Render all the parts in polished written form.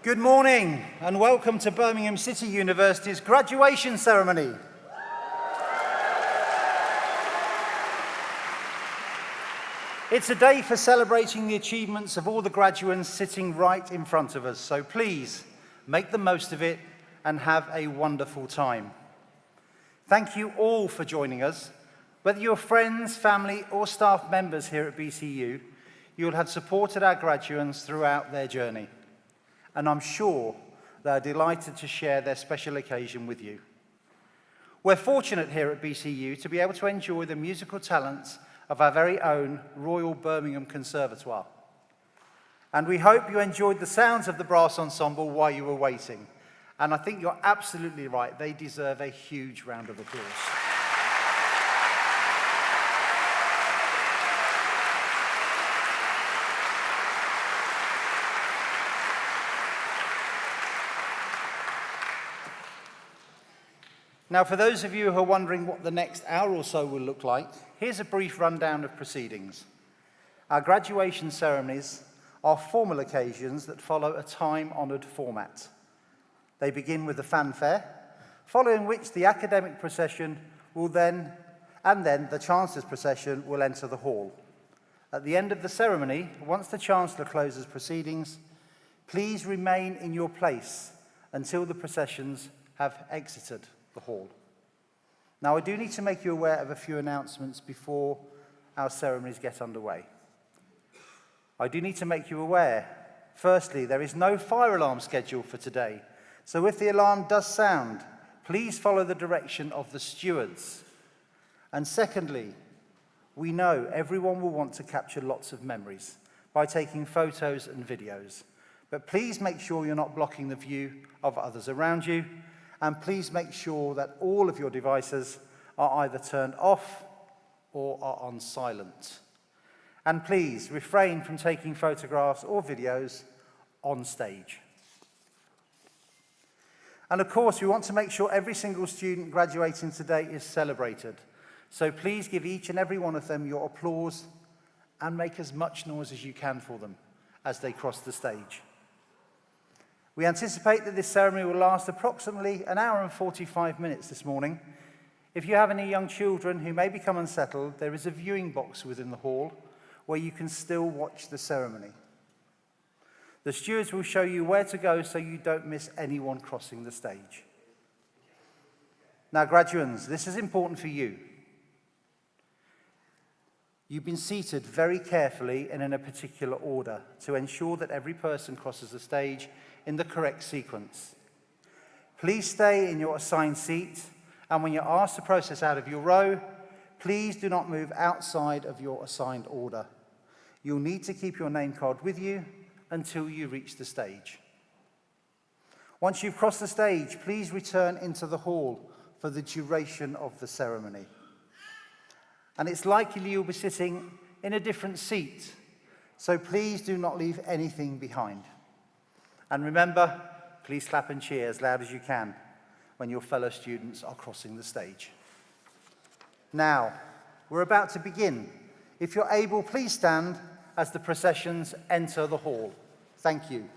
Good morning and welcome to Birmingham City University's graduation ceremony. It's a day for celebrating the achievements of all the graduates sitting right in front of us, so please make the most of it and have a wonderful time. Thank you all for joining us. Whether you're friends, family or staff members here at BCU, you'll have supported our graduates throughout their journey. And I'm sure they're delighted to share their special occasion with you. We're fortunate here at BCU to be able to enjoy the musical talents of our very own Royal Birmingham Conservatoire. And we hope you enjoyed the sounds of the brass ensemble while you were waiting. And I think you're absolutely right, they deserve a huge round of applause. Now, for those of you who are wondering what the next hour or so will look like, here's a brief rundown of proceedings. Our graduation ceremonies are formal occasions that follow a time-honoured format. They begin with a fanfare, following which the academic procession will then the Chancellor's procession will enter the hall. At the end of the ceremony, once the Chancellor closes proceedings, please remain in your place until the processions have exited the hall. Now, I do need to make you aware of a few announcements before our ceremonies get underway. I do need to make you aware, firstly, there is no fire alarm scheduled for today, so if the alarm does sound, please follow the direction of the stewards. And secondly, we know everyone will want to capture lots of memories by taking photos and videos, but please make sure you're not blocking the view of others around you. And please make sure that all of your devices are either turned off or are on silent. And please refrain from taking photographs or videos on stage. And of course, we want to make sure every single student graduating today is celebrated. So please give each and every one of them your applause and make as much noise as you can for them as they cross the stage. We anticipate that this ceremony will last approximately an hour and 45 minutes this morning. If you have any young children who may become unsettled, there is a viewing box within the hall where you can still watch the ceremony. The stewards will show you where to go so you don't miss anyone crossing the stage. Now, graduates, this is important for you. You've been seated very carefully and in a particular order to ensure that every person crosses the stage in the correct sequence. Please stay in your assigned seat, and when you're asked to process out of your row, please do not move outside of your assigned order. You'll need to keep your name card with you until you reach the stage. Once you've crossed the stage, please return into the hall for the duration of the ceremony. And it's likely you'll be sitting in a different seat, so please do not leave anything behind. And remember, please clap and cheer as loud as you can when your fellow students are crossing the stage. Now, we're about to begin. If you're able, please stand as the processions enter the hall. Thank you.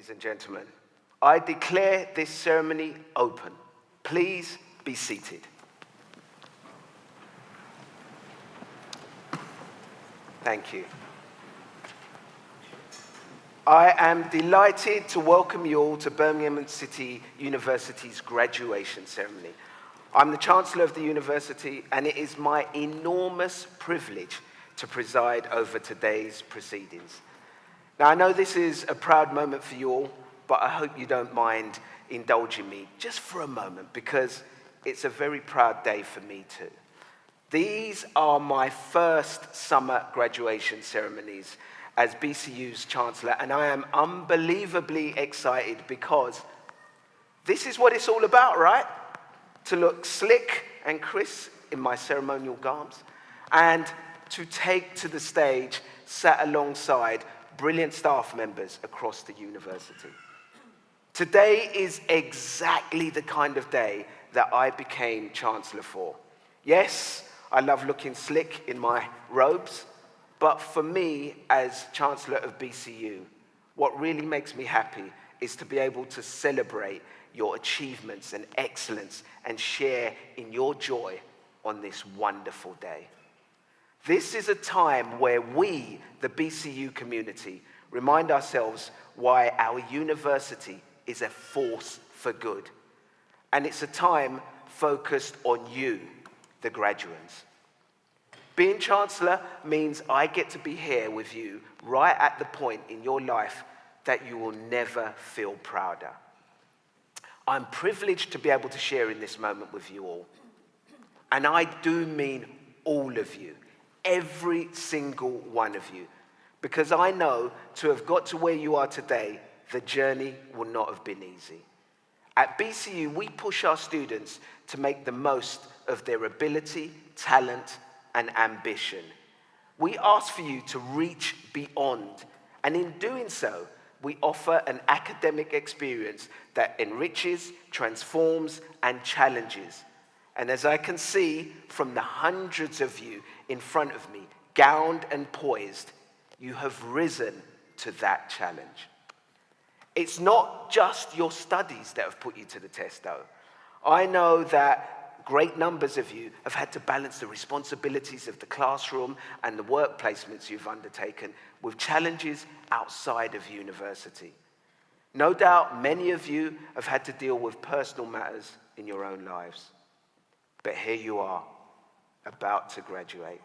ladies and gentlemen, I declare this ceremony open. Please be seated. Thank you. I am delighted to welcome you all to Birmingham City University's graduation ceremony. I'm the Chancellor of the university, and it is my enormous privilege to preside over today's proceedings. Now, I know this is a proud moment for you all, but I hope you don't mind indulging me just for a moment, because it's a very proud day for me too. These are my first summer graduation ceremonies as BCU's Chancellor, and I am unbelievably excited because this is what it's all about, right? To look slick and crisp in my ceremonial garbs, and to take to the stage, sat alongside brilliant staff members across the university. Today is exactly the kind of day that I became Chancellor for. Yes, I love looking slick in my robes, but for me, as Chancellor of BCU, what really makes me happy is to be able to celebrate your achievements and excellence and share in your joy on this wonderful day. This is a time where we, the BCU community, remind ourselves why our university is a force for good. And it's a time focused on you, the graduates. Being Chancellor means I get to be here with you right at the point in your life that you will never feel prouder. I'm privileged to be able to share in this moment with you all. And I do mean all of you, every single one of you, because I know to have got to where you are today, the journey will not have been easy. At BCU, we push our students to make the most of their ability, talent, and ambition. We ask for you to reach beyond, and in doing so, we offer an academic experience that enriches, transforms, and challenges. And as I can see from the hundreds of you in front of me, gowned and poised, you have risen to that challenge. It's not just your studies that have put you to the test, though. I know that great numbers of you have had to balance the responsibilities of the classroom and the work placements you've undertaken with challenges outside of university. No doubt many of you have had to deal with personal matters in your own lives. But here you are, about to graduate.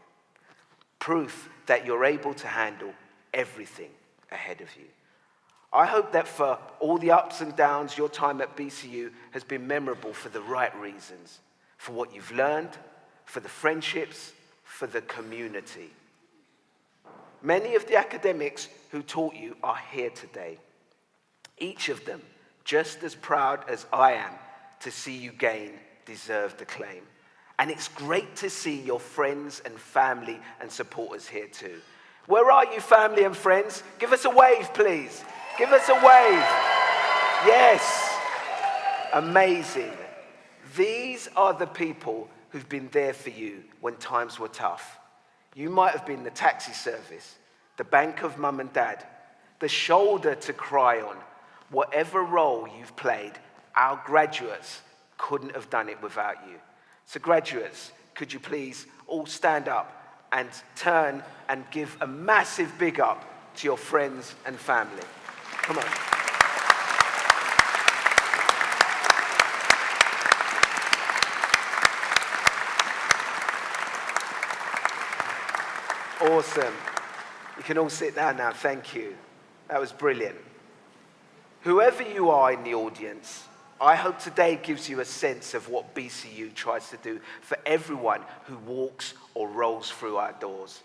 Proof that you're able to handle everything ahead of you. I hope that for all the ups and downs, your time at BCU has been memorable for the right reasons. For what you've learned, for the friendships, for the community. Many of the academics who taught you are here today. Each of them just as proud as I am to see you gain deserved acclaim. And it's great to see your friends and family and supporters here too. Where are you, family and friends? Give us a wave, please. Give us a wave. Yes. Amazing. These are the people who've been there for you when times were tough. You might have been the taxi service, the bank of mum and dad, the shoulder to cry on. Whatever role you've played, our graduates couldn't have done it without you. So graduates, could you please all stand up and turn and give a massive big up to your friends and family. Come on. Awesome. You can all sit down now, thank you. That was brilliant. Whoever you are in the audience, I hope today gives you a sense of what BCU tries to do for everyone who walks or rolls through our doors.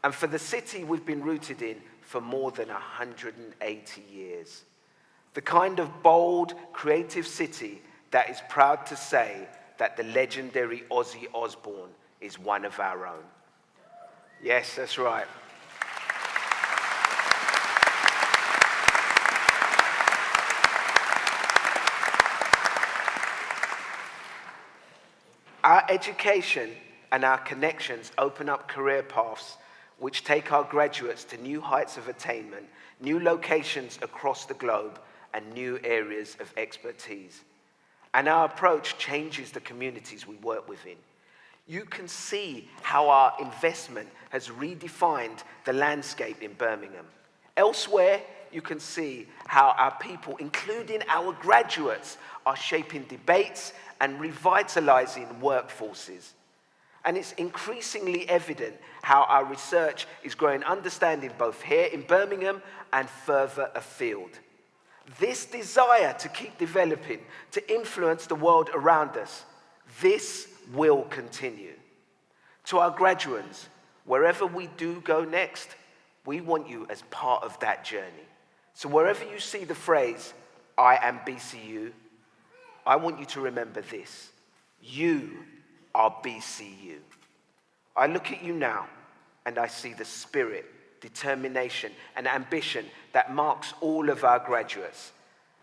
And for the city we've been rooted in for more than 180 years. The kind of bold, creative city that is proud to say that the legendary Ozzy Osbourne is one of our own. Yes, that's right. Our education and our connections open up career paths which take our graduates to new heights of attainment, new locations across the globe, and new areas of expertise. And our approach changes the communities we work within. You can see how our investment has redefined the landscape in Birmingham. Elsewhere, you can see how our people, including our graduates, are shaping debates and revitalizing workforces. And it's increasingly evident how our research is growing understanding both here in Birmingham and further afield. This desire to keep developing, to influence the world around us, this will continue. To our graduates, wherever we do go next, we want you as part of that journey. So wherever you see the phrase, I am BCU, I want you to remember this. You are BCU. I look at you now and I see the spirit, determination, and ambition that marks all of our graduates.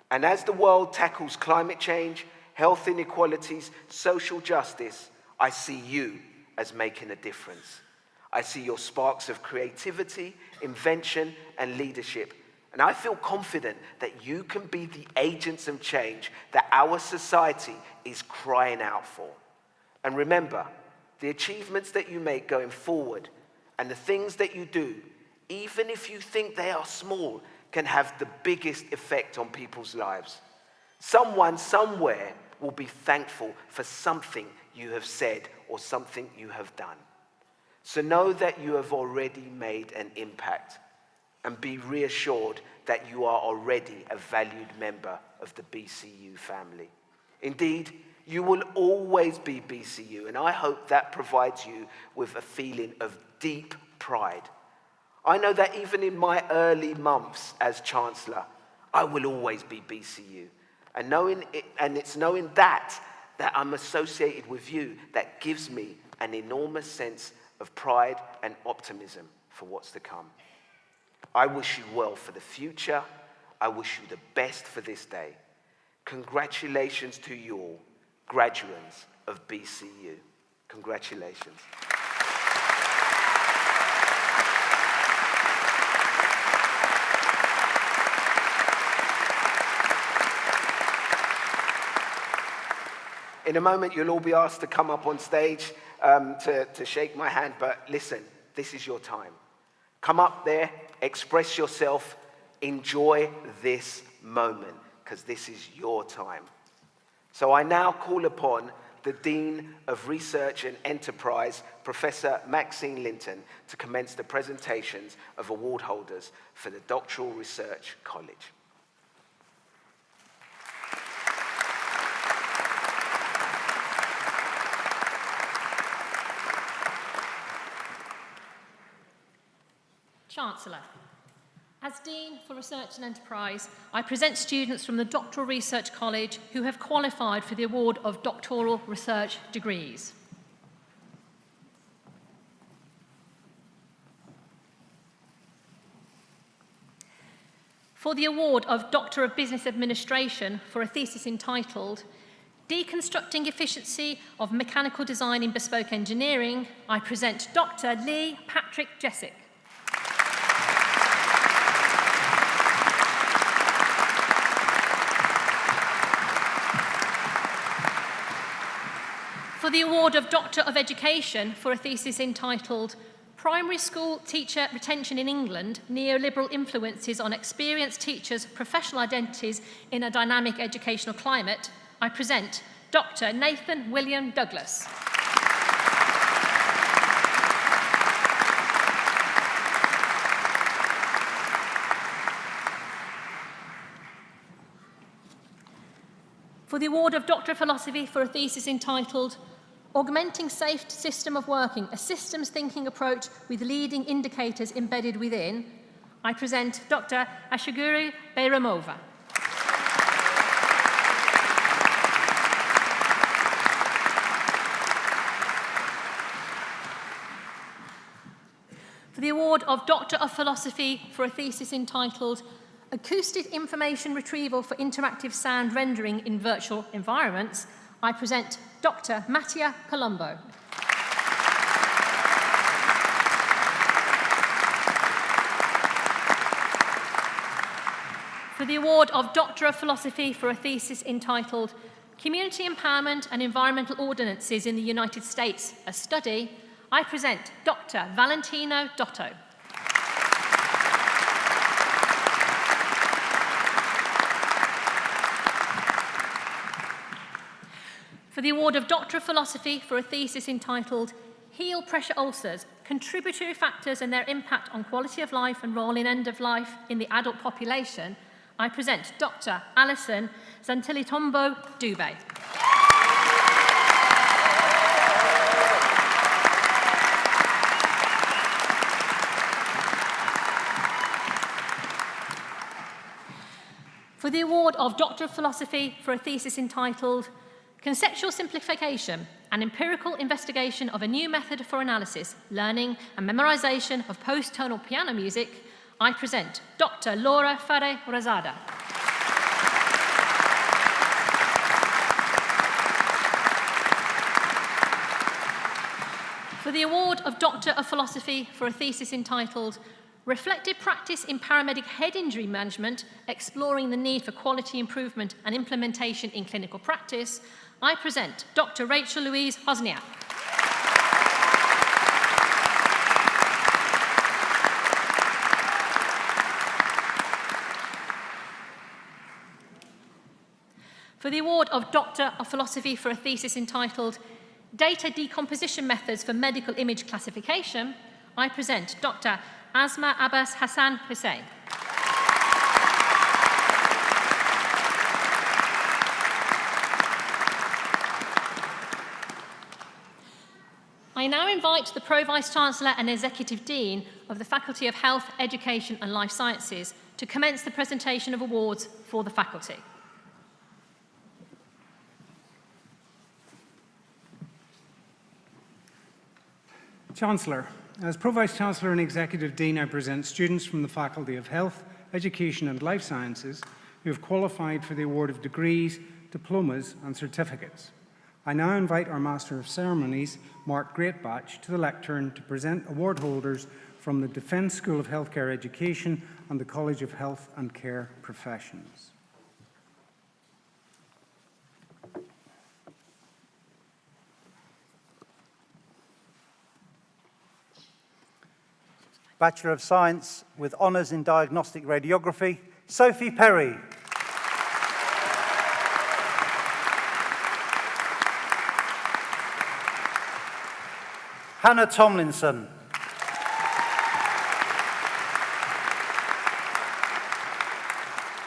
And as the world tackles climate change, health inequalities, social justice, I see you as making a difference. I see your sparks of creativity, invention, and leadership. And I feel confident that you can be the agents of change that our society is crying out for. And remember, the achievements that you make going forward and the things that you do, even if you think they are small, can have the biggest effect on people's lives. Someone somewhere will be thankful for something you have said or something you have done. So know that you have already made an impact, and be reassured that you are already a valued member of the BCU family. Indeed, you will always be BCU, and I hope that provides you with a feeling of deep pride. I know that even in my early months as Chancellor, I will always be BCU. And it's knowing that I'm associated with you that gives me an enormous sense of pride and optimism for what's to come. I wish you well for the future. I wish you the best for this day. Congratulations to you all, graduates of BCU. Congratulations. In a moment, you'll all be asked to come up on stage to shake my hand, but listen, this is your time. Come up there, express yourself, enjoy this moment, because this is your time. So I now call upon the Dean of Research and Enterprise, Professor Maxine Linton, to commence the presentations of award holders for the Doctoral Research College. Chancellor, as Dean for Research and Enterprise, I present students from the Doctoral Research College who have qualified for the award of Doctoral Research degrees. For the award of Doctor of Business Administration for a thesis entitled Deconstructing Efficiency of Mechanical Design in Bespoke Engineering, I present Dr. Lee Patrick Jessic. For the award of Doctor of Education for a thesis entitled Primary School Teacher Retention in England, Neoliberal Influences on Experienced Teachers' Professional Identities in a Dynamic Educational Climate, I present Dr. Nathan William Douglas. For the award of Doctor of Philosophy for a thesis entitled Augmenting Safe System of Working, a Systems Thinking Approach with Leading Indicators Embedded Within, I present Dr. Ashiguri Beiramova. For the award of Doctor of Philosophy for a thesis entitled Acoustic Information Retrieval for Interactive Sound Rendering in Virtual Environments, I present Dr. Mattia Colombo. For the award of Doctor of Philosophy for a thesis entitled Community Empowerment and Environmental Ordinances in the United States, a Study, I present Dr. Valentino Dotto. For the award of Doctor of Philosophy for a thesis entitled Heel Pressure Ulcers, Contributory Factors and Their Impact on Quality of Life and Role in End of Life in the Adult Population, I present Dr. Alison Zantilitombo Dube. For the award of Doctor of Philosophy for a thesis entitled Conceptual Simplification, an Empirical Investigation of a New Method for Analysis, Learning and Memorization of Post-Tonal Piano Music, I present Dr. Laura Ferre Rosada. For the award of Doctor of Philosophy for a thesis entitled Reflective Practice in Paramedic Head Injury Management, Exploring the Need for Quality Improvement and Implementation in Clinical Practice, I present Dr. Rachel Louise Hosniak. For the award of Doctor of Philosophy for a thesis entitled Data Decomposition Methods for Medical Image Classification, I present Dr. Asma Abbas Hassan Hussein. I now invite the Pro-Vice Chancellor and Executive Dean of the Faculty of Health, Education and Life Sciences to commence the presentation of awards for the faculty. Chancellor, as Pro-Vice Chancellor and Executive Dean, I present students from the Faculty of Health, Education and Life Sciences who have qualified for the award of degrees, diplomas and certificates. I now invite our Master of Ceremonies, Mark Greatbatch, to the lectern to present award holders from the Defence School of Healthcare Education and the College of Health and Care Professions. Bachelor of Science with Honours in Diagnostic Radiography, Sophie Perry. Hannah Tomlinson.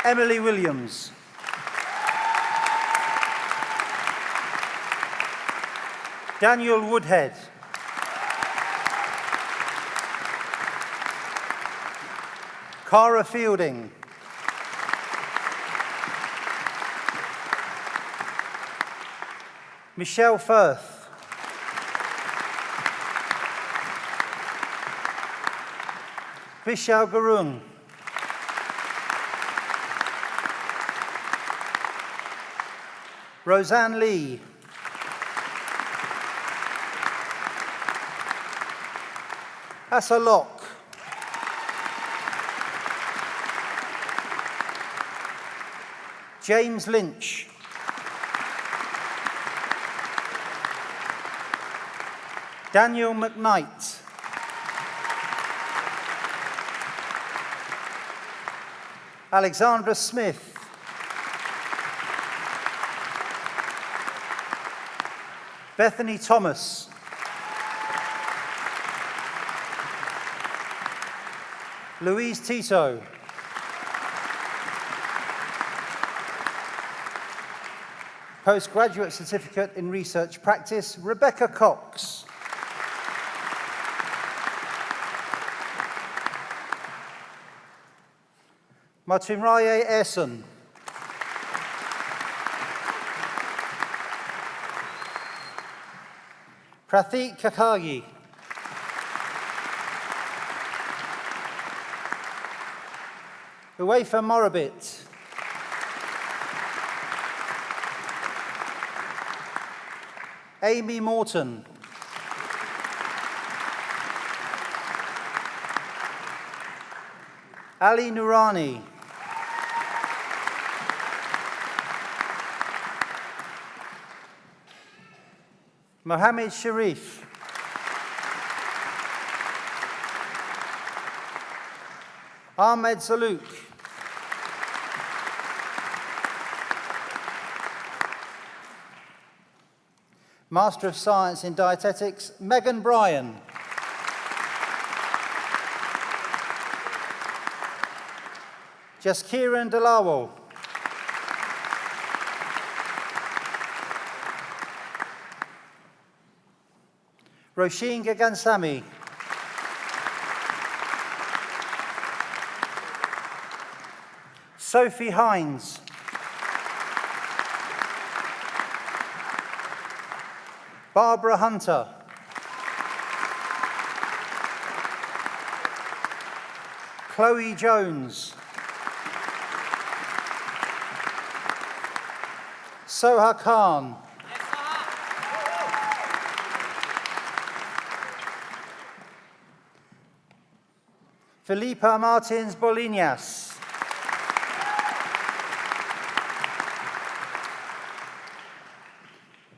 Emily Williams. Daniel Woodhead. Cara Fielding. Michelle Firth. Vishal Gurung. Roseanne Lee. Asa Locke. James Lynch. Daniel McKnight. Alexandra Smith. Bethany Thomas. Louise Tito. Postgraduate Certificate in Research Practice, Rebecca Cox. Matumraye Erson. Pratik Kakagi. Uefa Morabit. Amy Morton. Ali Noorani. Mohammed Sharif. Ahmed Zalouk. Master of Science in Dietetics, Megan Bryan. Jaskiran Dalawal. Roisin Gagansamy. Sophie Hines. Barbara Hunter. Chloe Jones. Soha Khan. Felipa Martins Bolinas.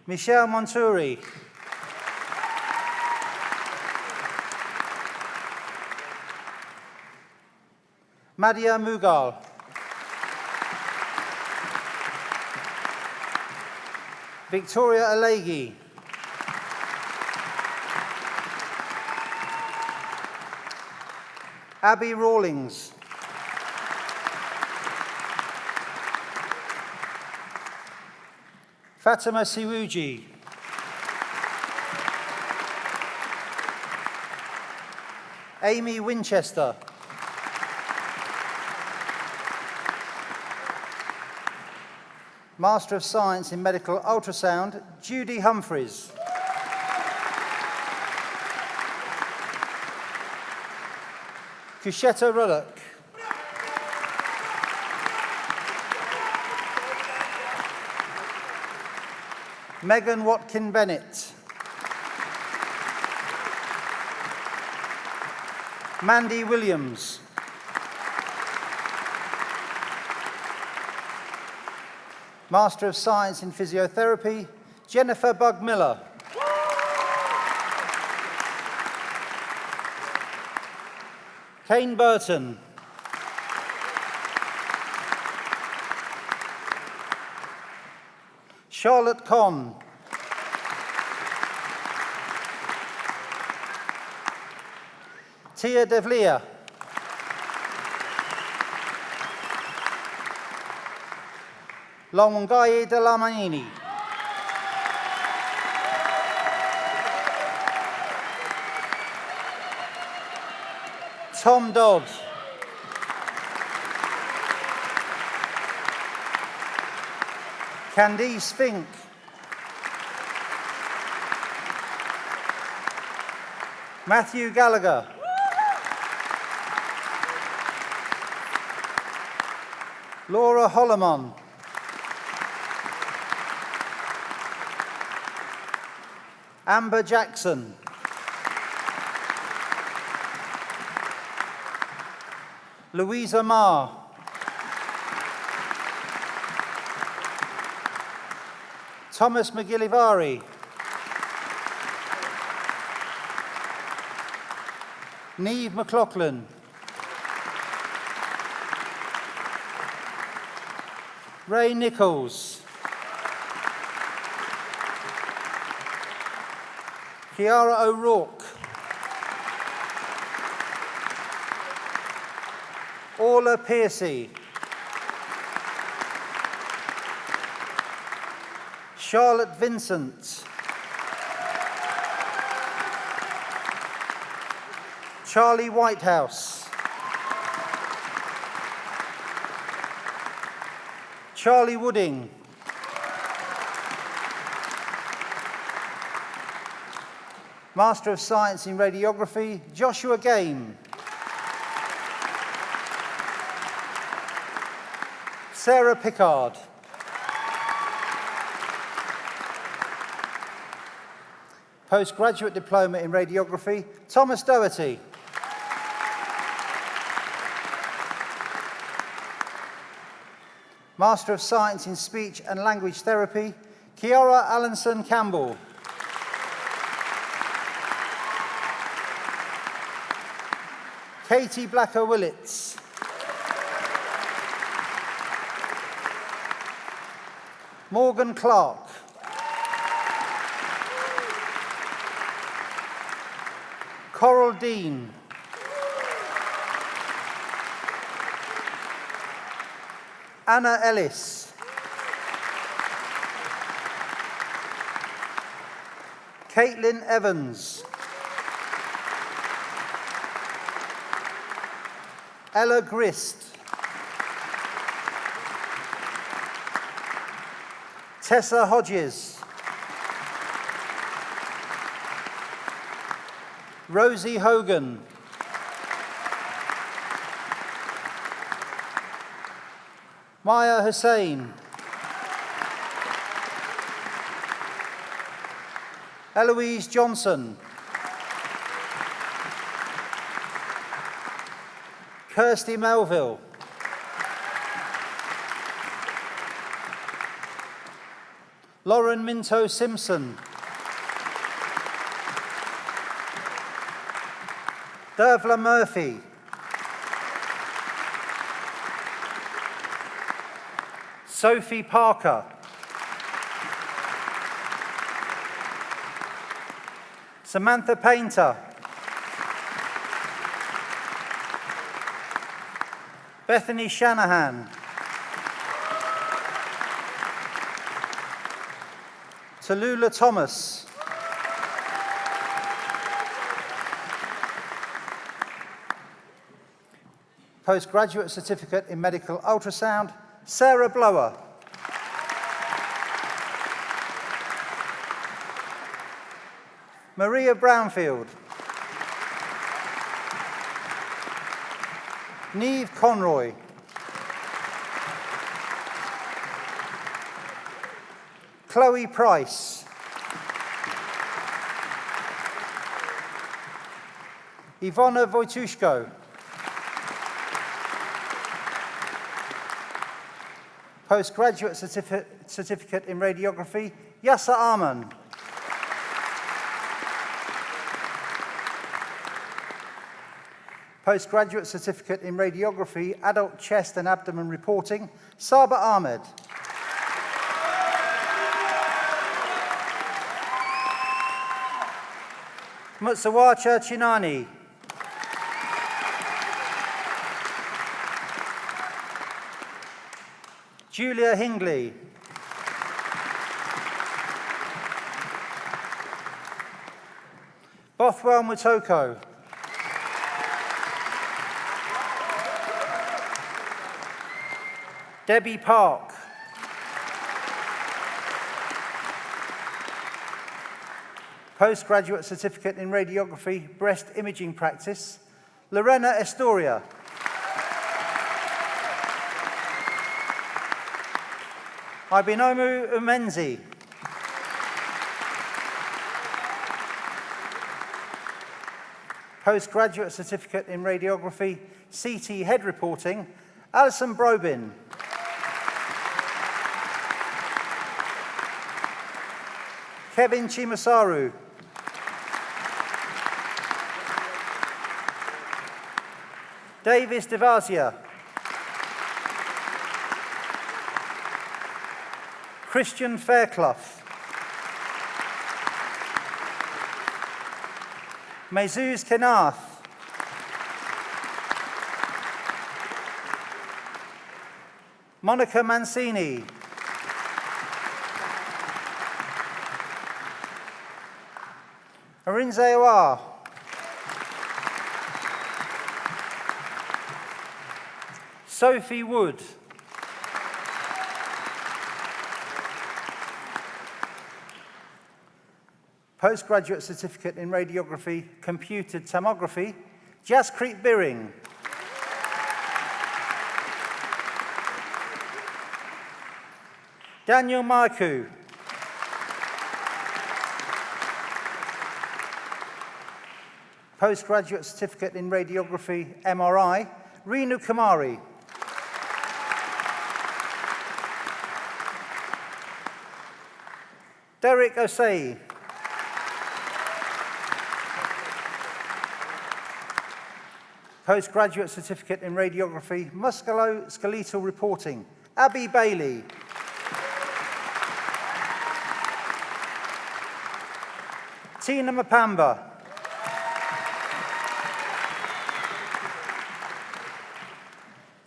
Michelle Monturi. Madia Mughal. Victoria Alegi. Abby Rawlings. Fatima Siwuji. Amy Winchester. Master of Science in Medical Ultrasound, Judy Humphreys. Kusheta Ruddock. Megan Watkin-Bennett. Mandy Williams. Master of Science in Physiotherapy, Jennifer Bug-Miller. Kane Burton. Charlotte Conn. Tia Devlia. Longai Delamanini. Tom Dodd. Candice Fink. Matthew Gallagher. Laura Holloman. Amber Jackson. Louisa Marr. Thomas McGillivari. Neve McLaughlin. Ray Nichols. Kiara O'Rourke. Orla Piercy. Charlotte Vincent. Charlie Whitehouse. Charlie Wooding. Master of Science in Radiography, Joshua Game. Sarah Pickard. Postgraduate Diploma in Radiography, Thomas Doherty. Master of Science in Speech and Language Therapy, Kiara Allenson Campbell. Katie Blacker-Willits. Morgan Clark. Coral Dean. Anna Ellis. Caitlin Evans. Ella Grist. Tessa Hodges. Rosie Hogan. Maya Hussain. Eloise Johnson. Kirsty Melville. Lauren Minto Simpson. Dervla Murphy. Sophie Parker. Samantha Painter. Bethany Shanahan. Tallulah Thomas. Postgraduate Certificate in Medical Ultrasound, Sarah Blower. Maria Brownfield. Neve Conroy. Chloe Price. Ivona Wojtuszko. Postgraduate Certificate in Radiography, Yasser Arman. Postgraduate Certificate in Radiography, Adult Chest and Abdomen Reporting, Saba Ahmed. Mutsawacha Chinani. Julia Hingley. Bothwell Mutoko. Debbie Park. Postgraduate Certificate in Radiography, Breast Imaging Practice, Lorena Estoria. Ibinomu Umenzi. Postgraduate Certificate in Radiography, CT Head Reporting, Alison Brobin. Kevin Chimasaru. Davis Devasia. Christian Fairclough. Mezuz Kenath. Monica Mancini. Arinze Owa. Sophie Wood. Postgraduate Certificate in Radiography, Computed Tomography, Jaspreet Biring. Daniel Maiku. Postgraduate Certificate in Radiography, MRI, Reenu Kumari. Derek Osei. Postgraduate Certificate in Radiography, Musculoskeletal Reporting, Abby Bailey. Tina Mapamba.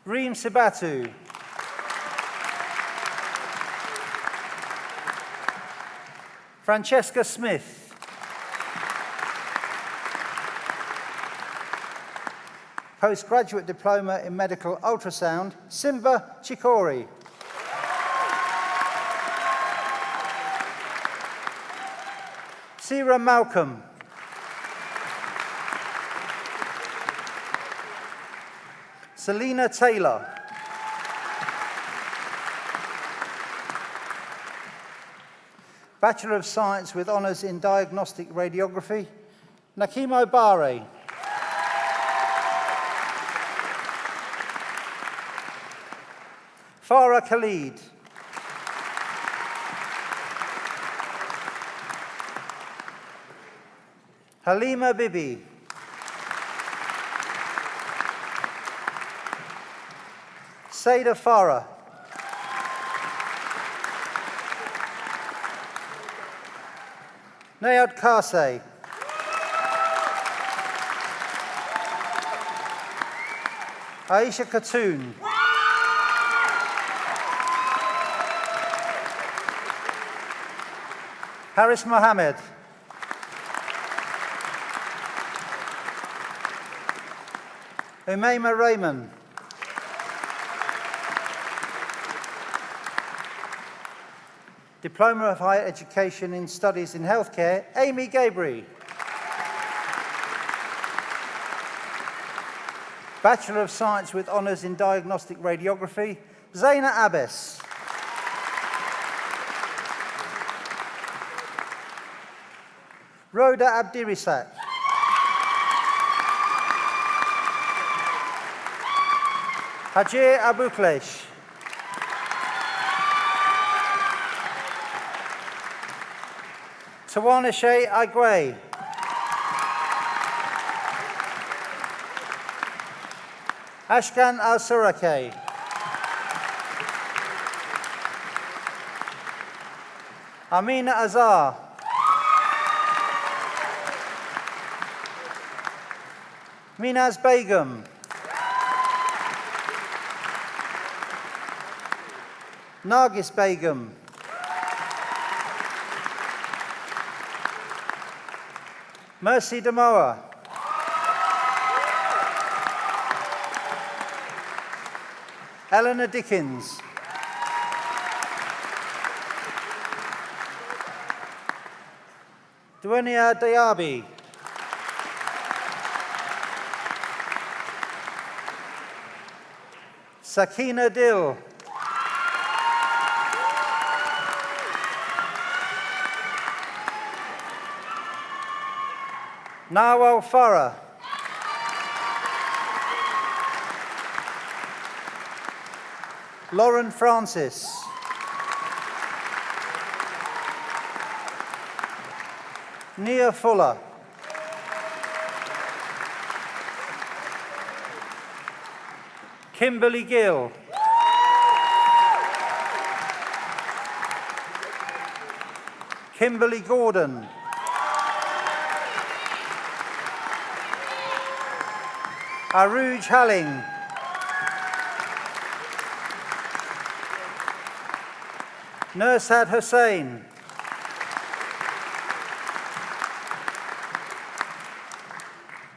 Reem Sibatu. Francesca Smith. Postgraduate Diploma in Medical Ultrasound, Simba Chikori. Sierra Malcolm. Selena Taylor. Bachelor of Science with Honours in Diagnostic Radiography, Nakimo Bare. Farah Khalid. Halima Bibi. Saida Farah. Nayad Kase. Aisha Khatoon. Haris Mohammed. Umayma Raymond. Diploma of Higher Education in Studies in Healthcare, Amy Gabry. Bachelor of Science with Honours in Diagnostic Radiography, Zaina Abbas. Rhoda Abdirisak. Hajir Abuklesh. Tawanishe Agwe. Ashkan Al-Surake. Amina Azar. Minaz Begum. Nargis Begum. Mercy Damoa. Eleanor Dickens. Duenia Diaby. Sakina Dill. Nawal Farah. Lauren Francis. Nia Fuller. Kimberly Gill. Kimberly Gordon. Aruj Halling. Nursad Hussain.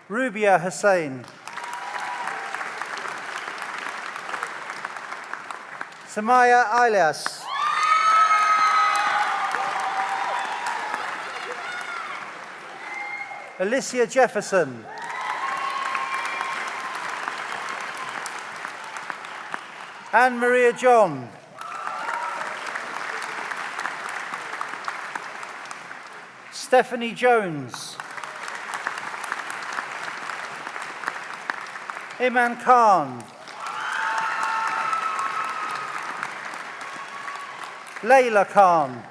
Rubia Hussain. Samaya Ilyas. Alicia Jefferson. Anne Maria John. Stephanie Jones. Iman Khan. Layla Khan.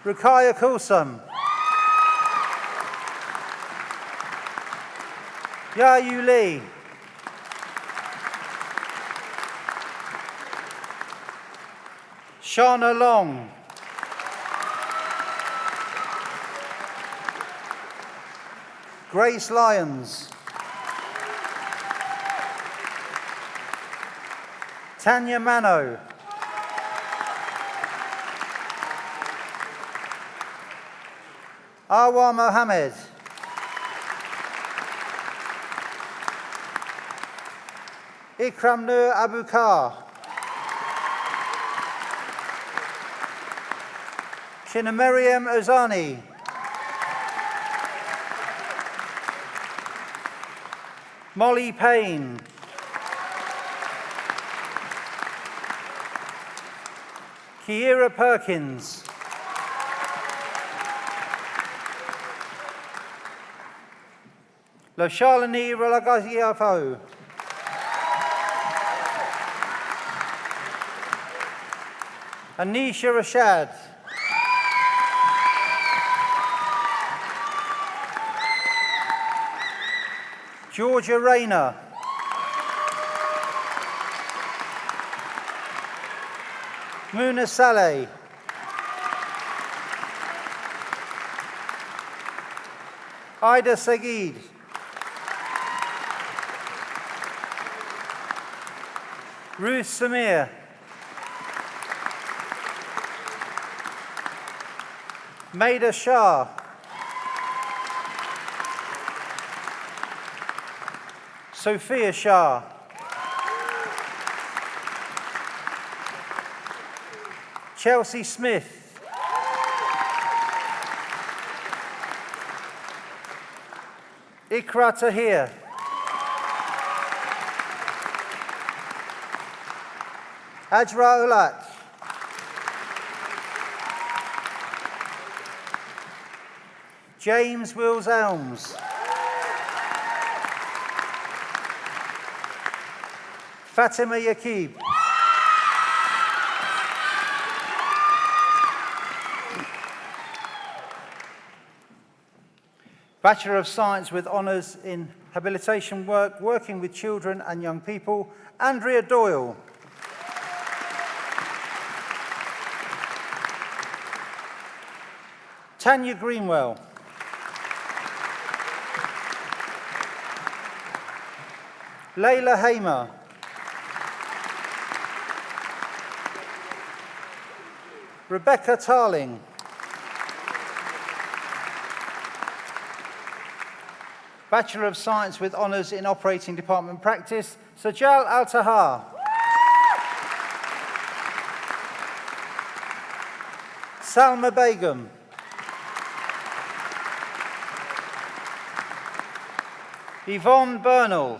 Ruqayya Kulsum. Ya Yu Lee. Shauna Long. Grace Lyons. Tanya Mano. Arwa Mohammed. Ikram Nur Abukar. Chinameriam Ozani. Molly Payne. Kiera Perkins. Loshalini Ralagaziafo. Anisha Rashad. Georgia Rayner. Muna Saleh. Ida Sagid. Ruth Samir. Maida Shah. Sophia Shah. Chelsea Smith. Ikra Tahir. Ajra Ulak. James Wills Elms. Fatima Yaqub. Bachelor of Science with Honours in Habilitation Work, Working with Children and Young People, Andrea Doyle. Tanya Greenwell. Layla Hamer. Rebecca Tarling. Bachelor of Science with Honours in Operating Department Practice, Sajal Al-Tahar. Salma Begum. Yvonne Bernal.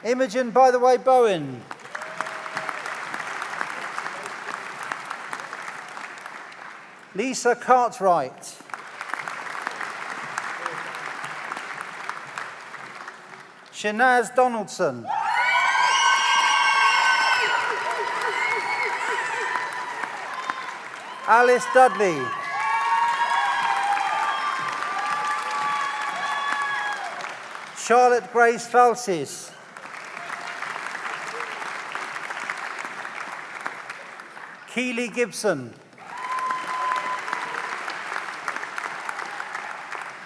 Imogen, by the way, Bowen. Lisa Cartwright. Shanaz Donaldson. Alice Dudley. Charlotte Grace Falsis. Keely Gibson.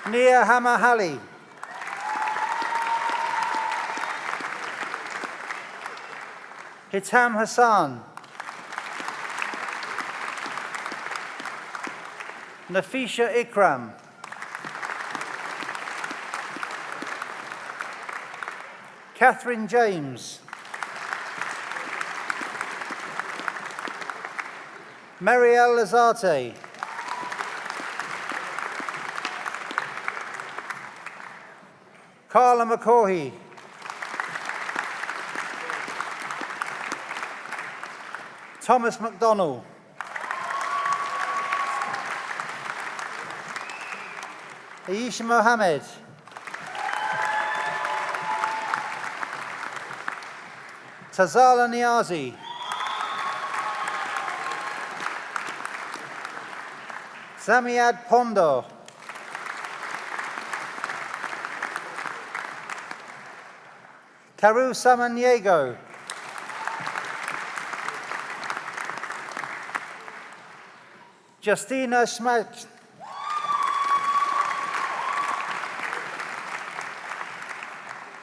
Nia Hamahali. Hitam Hassan. Nafisha Ikram. Catherine James. Marielle Lazarte. Carla McCaughey. Thomas McDonnell. Aisha Mohammed. Tazala Niazi. Zamiad Pondo. Karu Samaniego. Justina Schmack.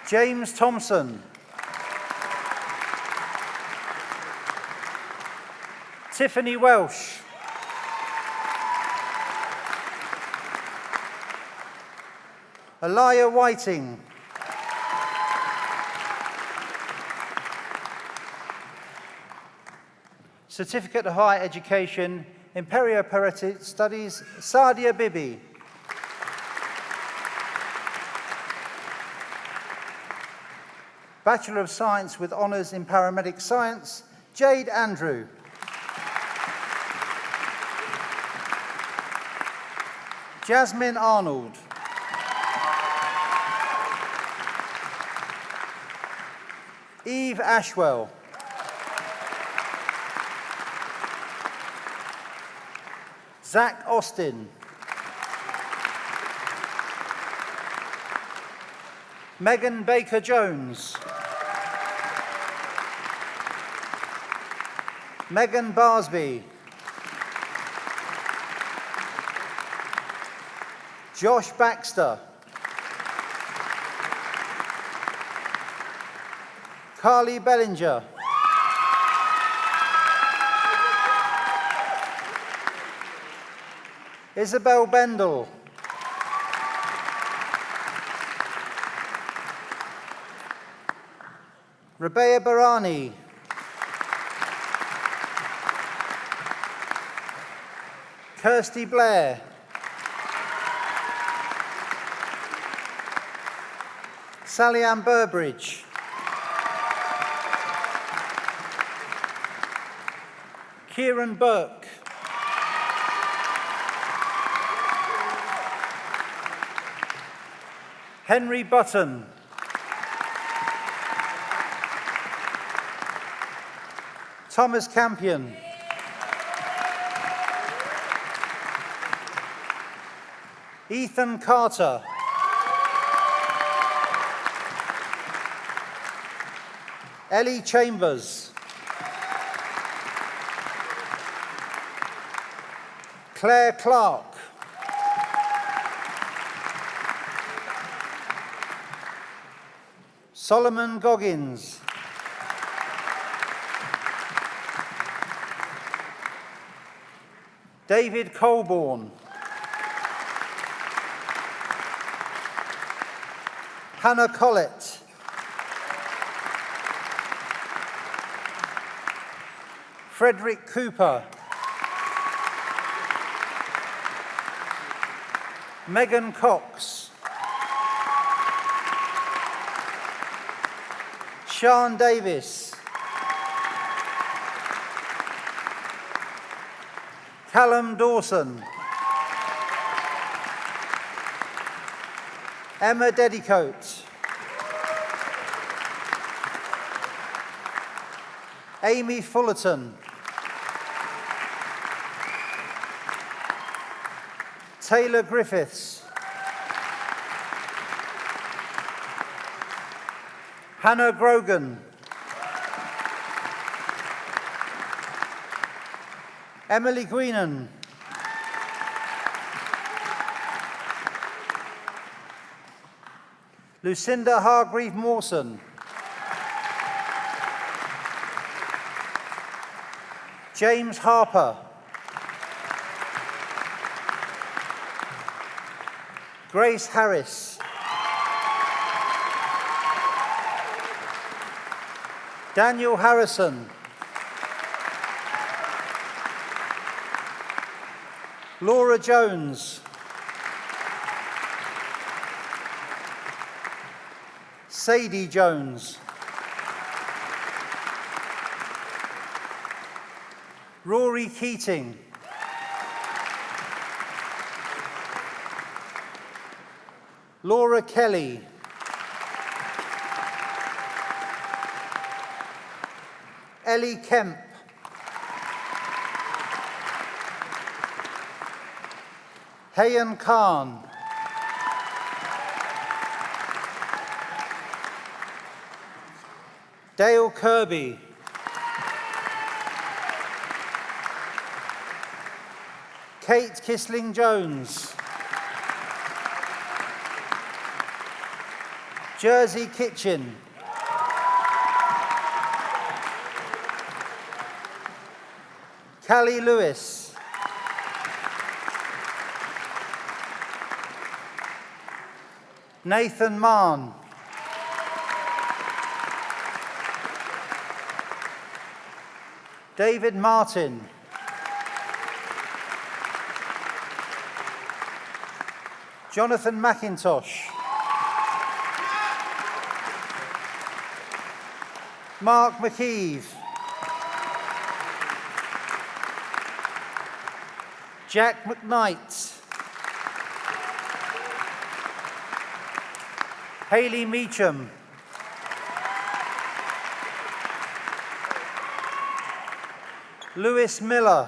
James Thompson. Tiffany Welsh. Elia Whiting. Certificate of Higher Education in Perioparetic Studies, Sadia Bibi. Bachelor of Science with Honours in Paramedic Science, Jade Andrew. Jasmine Arnold. Eve Ashwell. Zach Austin. Megan Baker-Jones. Megan Barsby. Josh Baxter. Carly Bellinger. Isabel Bendel. Rabea Barani. Kirsty Blair. Sally Ann Burbridge. Kieran Burke. Henry Button. Thomas Campion. Ethan Carter. Ellie Chambers. Claire Clark. Solomon Goggins. David Colborne. Hannah Collett. Frederick Cooper. Megan Cox. Sean Davis. Callum Dawson. Emma Dedicote. Amy Fullerton. Taylor Griffiths. Hannah Grogan. Emily Greenan. Lucinda Hargreave Mawson. James Harper. Grace Harris. Daniel Harrison. Laura Jones. Sadie Jones. Rory Keating. Laura Kelly. Ellie Kemp. Hayan Khan. Dale Kirby. Kate Kissling-Jones. Jersey Kitchen. Callie Lewis. Nathan Mahn. David Martin. Jonathan McIntosh. Mark McKeeve. Jack McKnight. Hayley Meacham. Lewis Miller.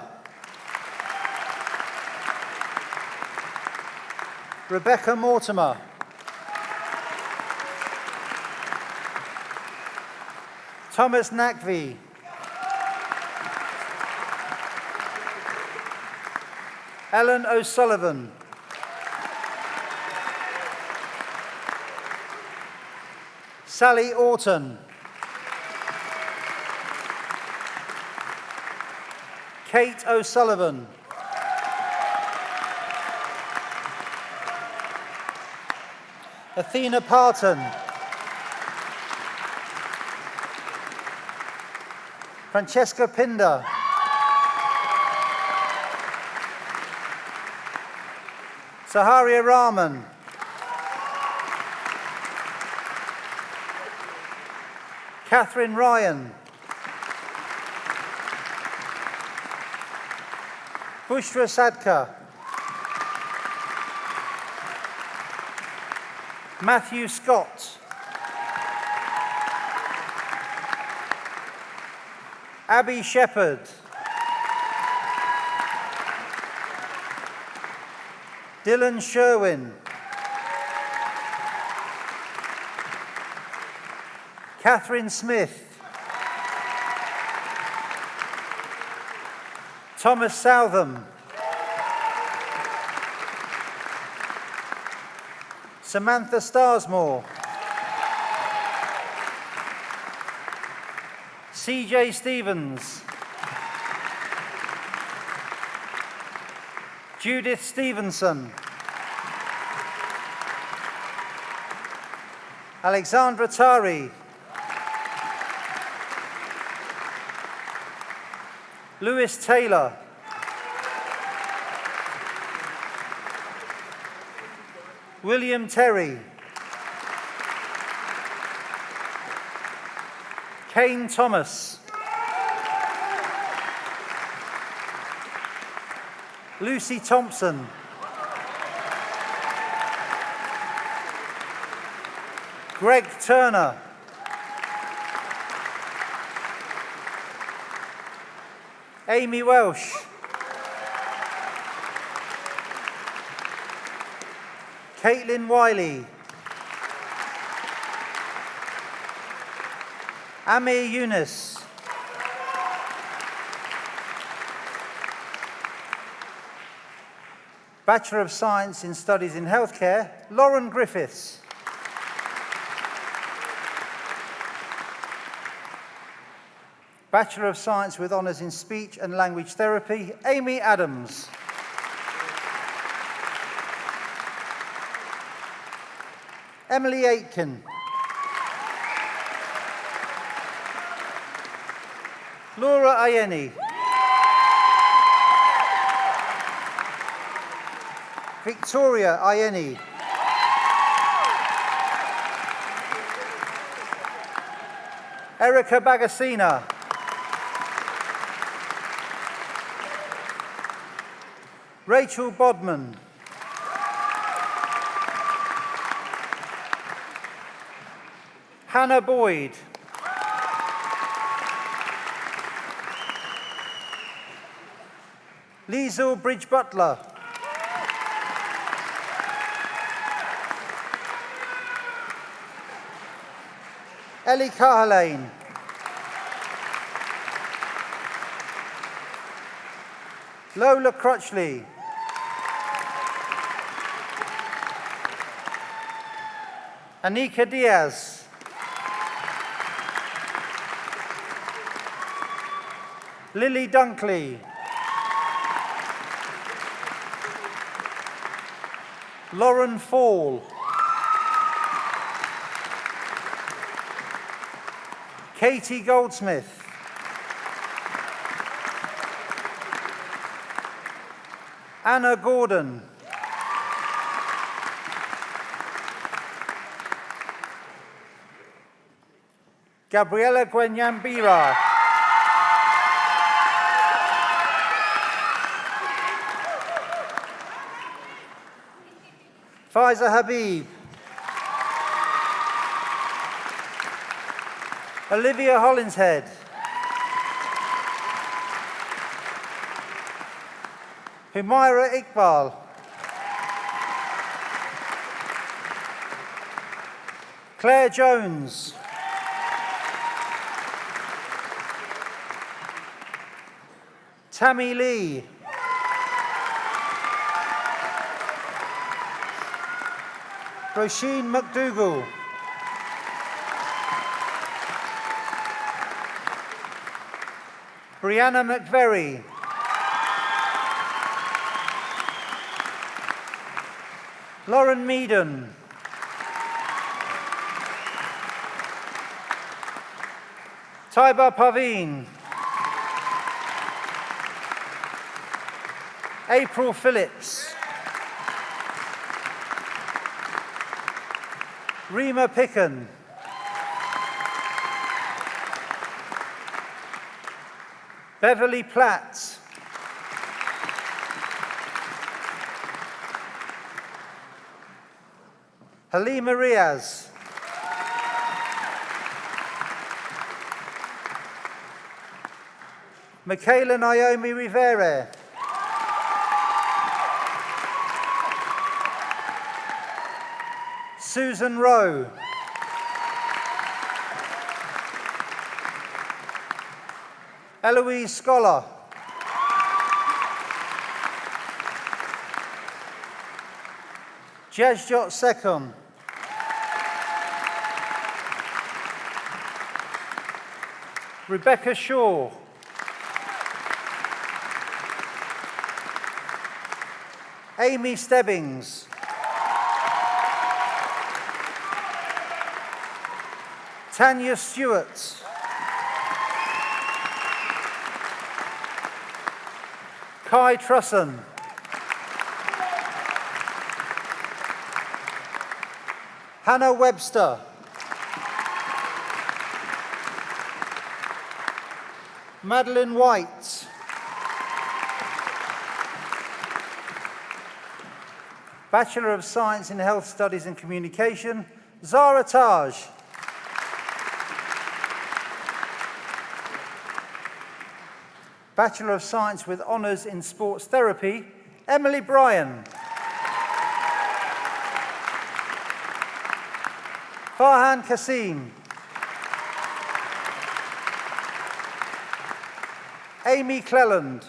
Rebecca Mortimer. Thomas Nakvi. Ellen O'Sullivan. Sally Orton. Kate O'Sullivan. Athena Parton. Francesca Pinder. Saharia Rahman. Catherine Ryan. Bushra Sadka. Matthew Scott. Abby Shepherd. Dylan Sherwin. Catherine Smith. Thomas Southam. Samantha Starsmore. CJ Stevens. Judith Stevenson. Alexandra Tari. Lewis Taylor. William Terry. Kane Thomas. Lucy Thompson. Greg Turner. Amy Welsh. Caitlin Wiley. Amir Yunus. Bachelor of Science in Studies in Healthcare, Lauren Griffiths. Bachelor of Science with Honours in Speech and Language Therapy, Amy Adams. Emily Aitken. Laura Ayeni. Victoria Ayeni. Erica Bagasina. Rachel Bodman. Hannah Boyd. Liesl Bridge Butler. Ellie Carlane. Lola Crutchley. Anika Diaz. Lily Dunkley. Lauren Fall. Katie Goldsmith. Anna Gordon. Gabriela Gwenyambira. Faiza Habib. Olivia Hollinshead. Humaira Iqbal. Claire Jones. Tammy Lee. Roisin McDougall. Brianna McVery. Lauren Meaden. Taiba Paveen. April Phillips. Rima Picken. Beverly Platt. Halima Riaz. Michaela Naomi Rivera. Susan Rowe. Eloise Scholar. Jajjot Sekun. Rebecca Shaw. Amy Stebbings. Tanya Stewart. Kai Trusson. Hannah Webster. Madeline White. Bachelor of Science in Health Studies and Communication, Zara Taj. Bachelor of Science with Honours in Sports Therapy, Emily Bryan. Farhan Kasim. Amy Cleland.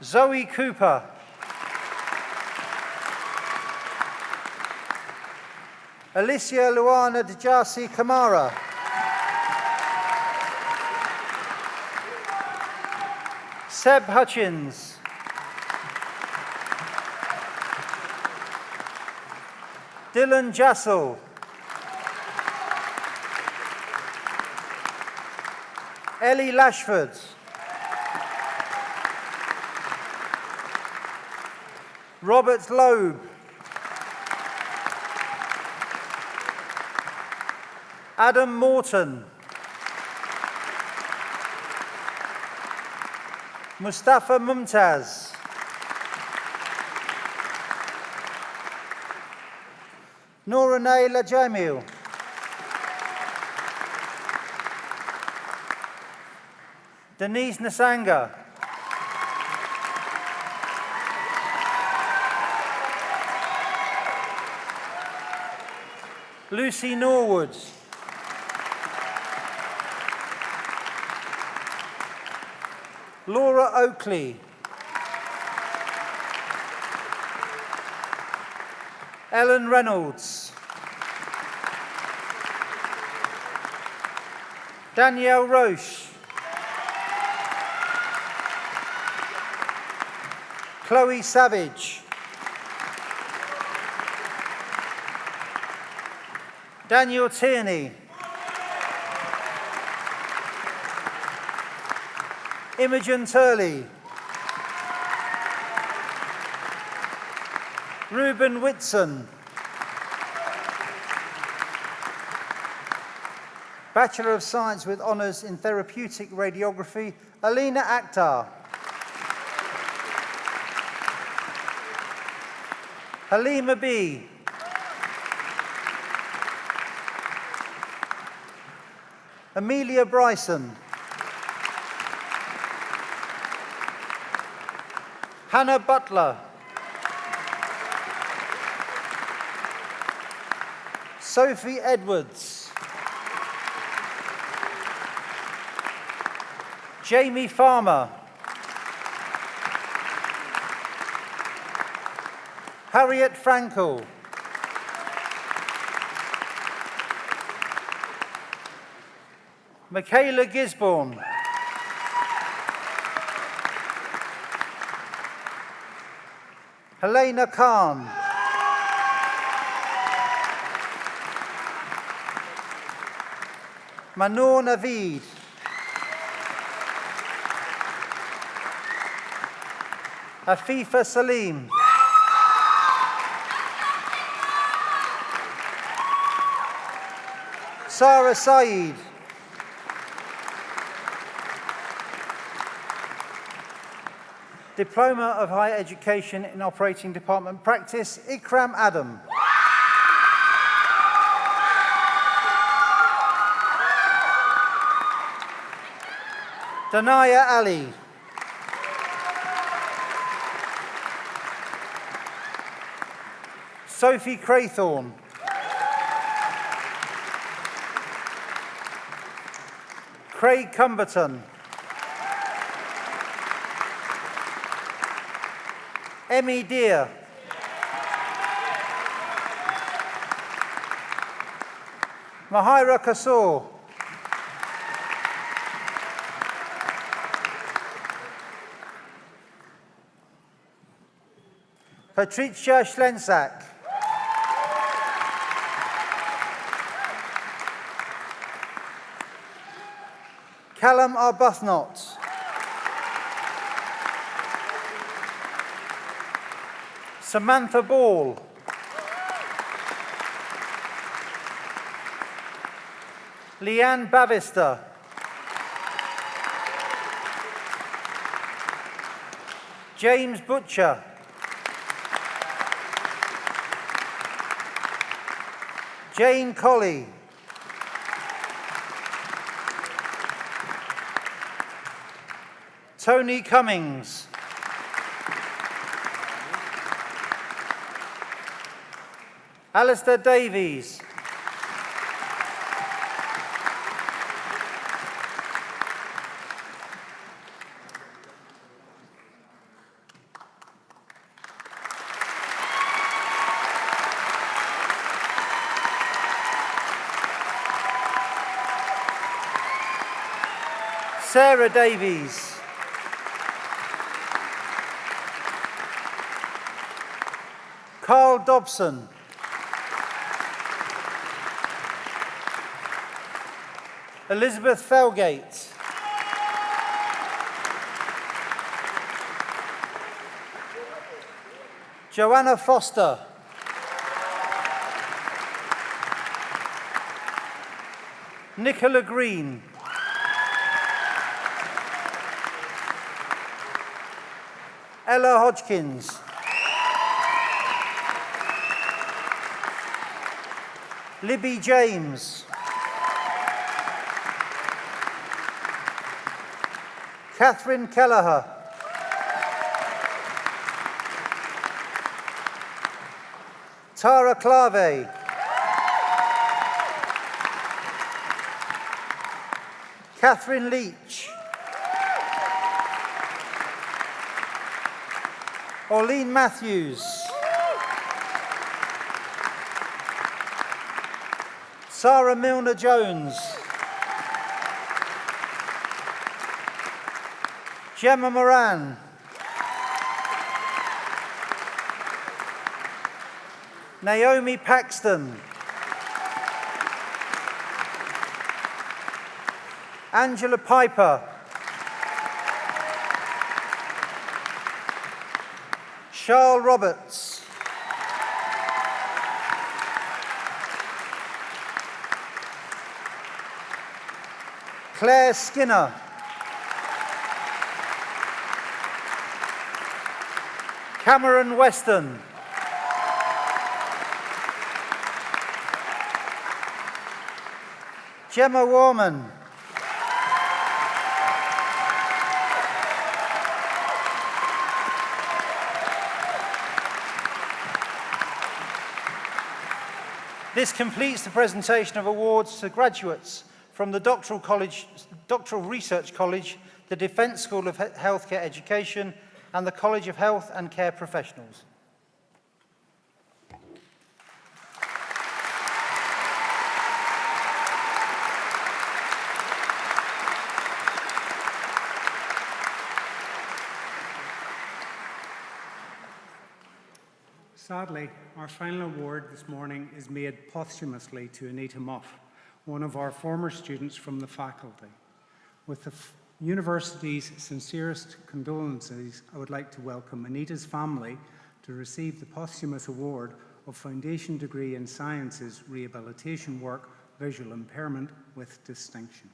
Zoe Cooper. Alicia Luana Djasi Kamara. Seb Hutchins. Dylan Jassel. Ellie Lashford. Robert Loeb. Adam Morton. Mustafa Mumtaz. Noorane Lajamil. Denise Nasanga. Lucy Norwood. Laura Oakley. Ellen Reynolds. Danielle Roche. Chloe Savage. Daniel Tierney. Imogen Turley. Ruben Whitson. Bachelor of Science with Honours in Therapeutic Radiography, Alina Akhtar. Halima B. Amelia Bryson. Hannah Butler. Sophie Edwards. Jamie Farmer. Harriet Frankel. Michaela Gisborne. Helena Khan. Manor Naveed. Afifa Salim. Sarah Saeed. Diploma of Higher Education in Operating Department Practice, Ikram Adam. Danaya Ali. Sophie Craythorne. Craig Cumberton. Emmy Deer. Mahira Kasoor. Patricia Schlensak. Callum Arbuthnot. Samantha Ball. Leanne Bavister. James Butcher. Jane Colley. Tony Cummings. Alistair Davies. Sarah Davies. Carl Dobson. Elizabeth Felgate. Joanna Foster. Nicola Green. Ella Hodgkins. Libby James. Catherine Kelleher. Tara Clave. Catherine Leach. Orleen Matthews. Sarah Milner-Jones. Gemma Moran. Naomi Paxton. Angela Piper. Charles Roberts. Claire Skinner. Cameron Weston. Gemma Warman. This completes the presentation of awards to graduates from the Doctoral Research College, the Defence School of Healthcare Education, and the College of Health and Care Professionals. Sadly, our final award this morning is made posthumously to Anita Muff, one of our former students from the faculty. With the university's sincerest condolences, I would like to welcome Anita's family to receive the posthumous award of Foundation Degree in Sciences Rehabilitation Work, Visual Impairment with Distinction.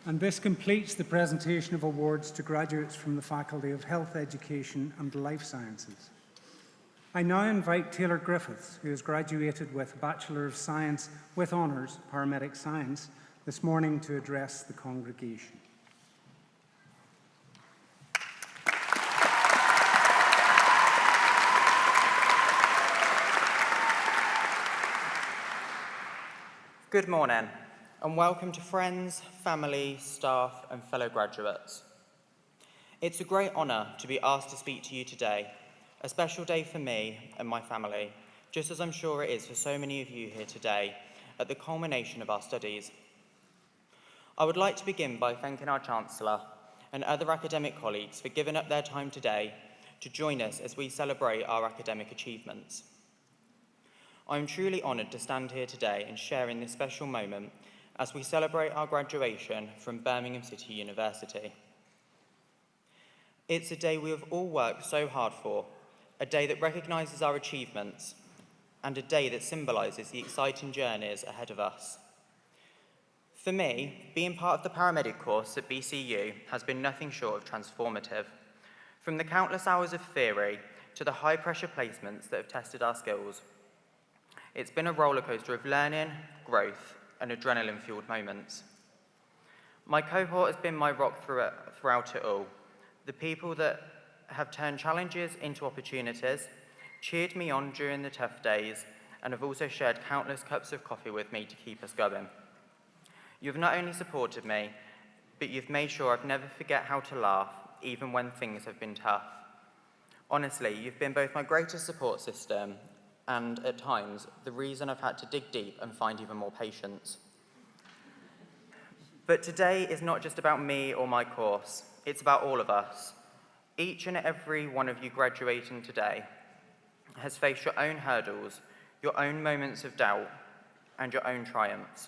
And this completes the presentation of awards to graduates from the Faculty of Health Education and Life Sciences. I now invite Taylor Griffiths, who has graduated with a Bachelor of Science with Honours, Paramedic Science, this morning to address the congregation. Good morning, and welcome to friends, family, staff, and fellow graduates. It's a great honour to be asked to speak to you today, a special day for me and my family, just as I'm sure it is for so many of you here today at the culmination of our studies. I would like to begin by thanking our Chancellor and other academic colleagues for giving up their time today to join us as we celebrate our academic achievements. I am truly honoured to stand here today and share in this special moment as we celebrate our graduation from Birmingham City University. It's a day we have all worked so hard for, a day that recognises our achievements, and a day that symbolises the exciting journeys ahead of us. For me, being part of the paramedic course at BCU has been nothing short of transformative. From the countless hours of theory to the high-pressure placements that have tested our skills, it's been a rollercoaster of learning, growth, and adrenaline-fueled moments. My cohort has been my rock throughout it all. The people that have turned challenges into opportunities, cheered me on during the tough days, and have also shared countless cups of coffee with me to keep us going. You've not only supported me, but you've made sure I've never forget how to laugh, even when things have been tough. Honestly, you've been both my greatest support system and, at times, the reason I've had to dig deep and find even more patience. But today is not just about me or my course, it's about all of us. Each and every one of you graduating today has faced your own hurdles, your own moments of doubt, and your own triumphs.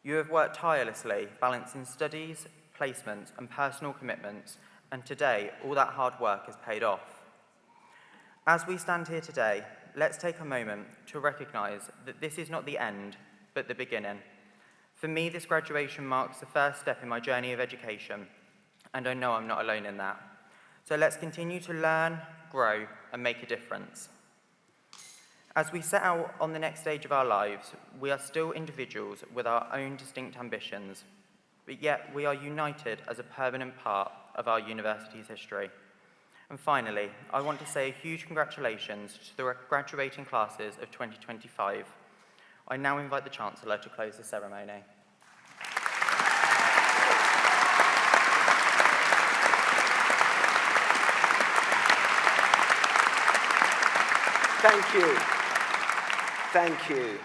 You have worked tirelessly, balancing studies, placements, and personal commitments, and today, all that hard work has paid off. As we stand here today, let's take a moment to recognise that this is not the end, but the beginning. For me, this graduation marks the first step in my journey of education, and I know I'm not alone in that. So let's continue to learn, grow, and make a difference. As we set out on the next stage of our lives, we are still individuals with our own distinct ambitions, but yet we are united as a permanent part of our university's history. And finally, I want to say a huge congratulations to the graduating classes of 2025. I now invite the Chancellor to close the ceremony. Thank you. Thank you.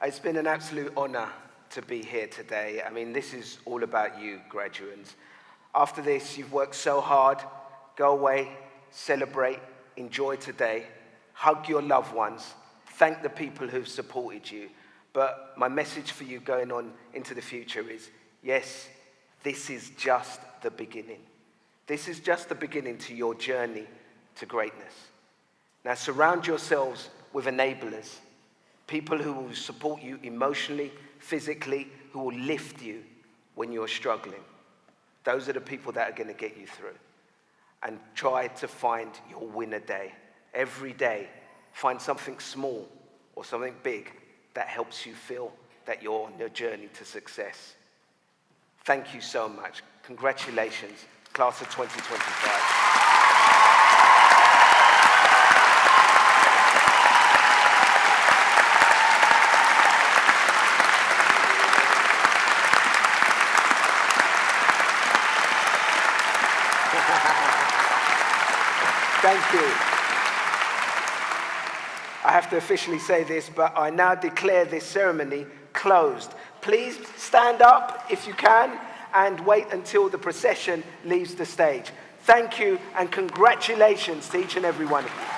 It's been an absolute honor to be here today. I mean, this is all about you, graduates. After this, you've worked so hard. Go away, celebrate, enjoy today, hug your loved ones, thank the people who've supported you. But my message for you going on into the future is, yes, this is just the beginning. This is just the beginning to your journey to greatness. Now surround yourselves with enablers, people who will support you emotionally, physically, who will lift you when you're struggling. Those are the people that are going to get you through. And try to find your winner day. Every day, find something small or something big that helps you feel that you're on your journey to success. Thank you so much. Congratulations, class of 2025. Thank you. I have to officially say this, but I now declare this ceremony closed. Please stand up if you can and wait until the procession leaves the stage. Thank you and congratulations to each and every one of you.